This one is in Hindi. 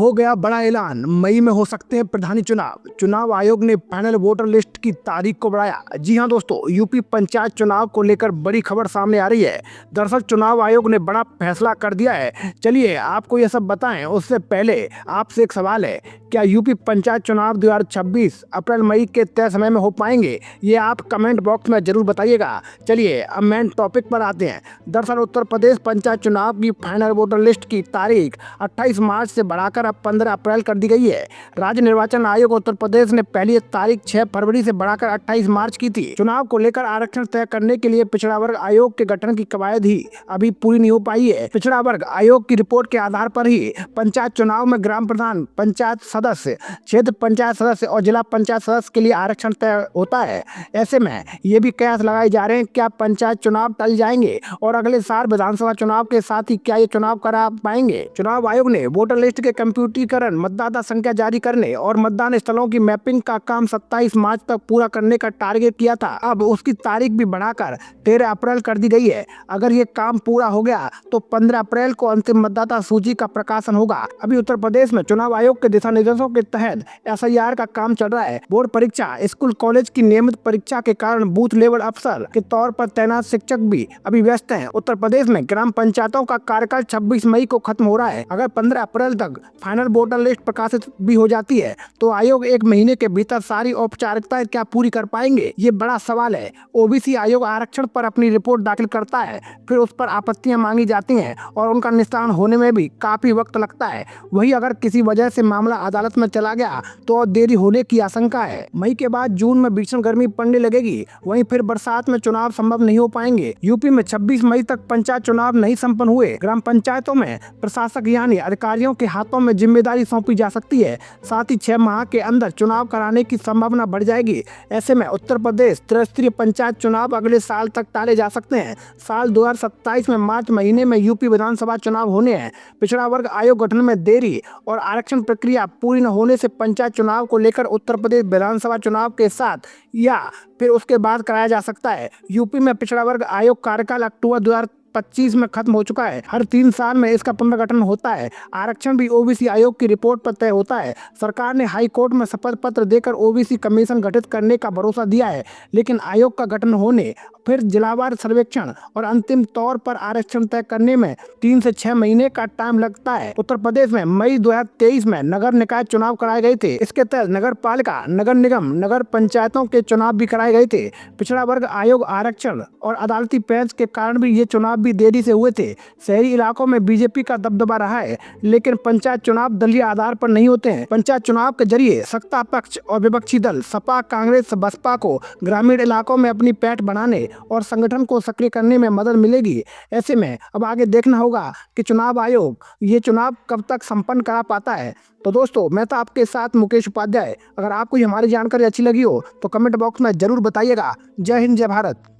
हो गया बड़ा ऐलान, मई में हो सकते हैं प्रधानी चुनाव। चुनाव आयोग ने फाइनल वोटर लिस्ट की तारीख को बढ़ाया। जी हां दोस्तों, यूपी पंचायत चुनाव को लेकर बड़ी खबर सामने आ रही है। दरअसल चुनाव आयोग ने बड़ा फैसला कर दिया है। चलिए आपको यह सब बताएं, उससे पहले आपसे एक सवाल है, क्या यूपी पंचायत चुनाव 2026 अप्रैल मई के तय समय में हो पाएंगे? ये आप कमेंट बॉक्स में जरूर बताइएगा। चलिए अब मेन टॉपिक पर आते हैं। दरअसल उत्तर प्रदेश पंचायत चुनाव की फाइनल वोटर लिस्ट की तारीख 28 मार्च से बढ़ाकर अब 15 अप्रैल कर दी गई है। राज्य निर्वाचन आयोग उत्तर प्रदेश ने पहली तारीख 6 फरवरी से बढ़ाकर 28 मार्च की थी। चुनाव को लेकर आरक्षण तय करने के लिए पिछड़ा वर्ग आयोग के गठन की कवायद ही अभी पूरी नहीं हो पाई है। पिछड़ा वर्ग आयोग की रिपोर्ट के आधार पर ही पंचायत चुनाव में ग्राम प्रधान, पंचायत सदस्य, क्षेत्र पंचायत सदस्य और जिला पंचायत सदस्य के लिए आरक्षण तय होता है। ऐसे में ये भी कयास लगाए जा रहे हैं क्या पंचायत चुनाव टल जाएंगे और अगले साल विधानसभा चुनाव के साथ ही क्या ये चुनाव करा पाएंगे। चुनाव आयोग ने वोटर लिस्ट के कंप्यूटरीकरण, मतदाता संख्या जारी करने और मतदान स्थलों की मैपिंग का काम 27 मार्च तक पूरा करने का टारगेट किया था। अब उसकी तारीख भी बढ़ाकर 13 अप्रैल कर दी गई है। अगर ये काम पूरा हो गया तो 15 अप्रैल को अंतिम मतदाता सूची का प्रकाशन होगा। अभी उत्तर प्रदेश में चुनाव आयोग के दिशा निर्देशों के तहत SIR का काम चल रहा है। बोर्ड परीक्षा, स्कूल कॉलेज की नियमित परीक्षा के कारण बूथ लेवल अफसर के तौर पर तैनात शिक्षक भी अभी व्यस्त हैं। उत्तर प्रदेश में ग्राम पंचायतों का कार्यकाल 26 मई को खत्म हो रहा है। अगर 15 अप्रैल तक फाइनल वोटर लिस्ट प्रकाशित भी हो जाती है तो आयोग एक महीने के भीतर सारी औपचारिकताएं क्या पूरी कर पाएंगे? ये बड़ा सवाल है। OBC आयोग आरक्षण पर अपनी रिपोर्ट दाखिल करता है, फिर उस पर आपत्तियां मांगी जाती हैं और उनका निस्तारण होने में भी काफी वक्त लगता है। वही अगर किसी वजह से मामला अदालत में चला गया तो और देरी होने की आशंका है। मई के बाद जून में भीषण गर्मी पड़ने लगेगी, वहीं फिर बरसात में चुनाव संभव नहीं हो पाएंगे। यूपी में 26 मई तक पंचायत चुनाव नहीं संपन्न हुए। ग्राम पंचायतों में प्रशासक यानी अधिकारियों के हाथों में जिम्मेदारी सौंपी जा सकती है। साथ ही 6 माह के अंदर चुनाव कराने की संभावना बढ़ जाएगी। ऐसे में उत्तर प्रदेश त्रिस्तरीय पंचायत चुनाव अगले साल तक टाले जा सकते हैं। साल 2027 में मार्च महीने में यूपी विधानसभा चुनाव होने हैं। पिछड़ा वर्ग आयोग गठन में देरी और आरक्षण प्रक्रिया पूरी न होने से पंचायत चुनाव को लेकर उत्तर प्रदेश विधानसभा चुनाव के साथ या फिर उसके बाद कराया जा सकता है। यूपी में पिछड़ा वर्ग आयोग कार्यकाल अक्टूबर 2025 में खत्म हो चुका है। हर 3 साल में इसका पुनर्गठन होता है। आरक्षण भी OBC आयोग की रिपोर्ट पर तय होता है। सरकार ने हाई कोर्ट में शपथ पत्र देकर OBC कमीशन गठित करने का भरोसा दिया है, लेकिन आयोग का गठन होने, फिर जिलावार सर्वेक्षण और अंतिम तौर पर आरक्षण तय करने में 3 से 6 महीने का टाइम लगता है। उत्तर प्रदेश में मई 2023 में नगर निकाय चुनाव कराए गए थे। इसके तहत नगर पालिका, नगर निगम, नगर पंचायतों के चुनाव भी कराए गए थे। पिछड़ा वर्ग आयोग आरक्षण और अदालती पेंच के कारण भी ये चुनाव भी देरी से हुए थे। शहरी इलाकों में BJP का दबदबा रहा है, लेकिन पंचायत चुनाव दलीय आधार पर नहीं होते हैं। पंचायत चुनाव के जरिए सत्ता पक्ष और विपक्षी दल सपा, कांग्रेस, बसपा को ग्रामीण इलाकों में अपनी पैठ बनाने और संगठन को सक्रिय करने में मदद मिलेगी। ऐसे में अब आगे देखना होगा कि चुनाव आयोग ये चुनाव कब तक संपन्न करा पाता है। तो दोस्तों, मैं तो आपके साथ मुकेश उपाध्याय। अगर आपको हमारी जानकारी अच्छी लगी हो तो कमेंट बॉक्स में जरूर बताइएगा। जय हिंद, जय भारत।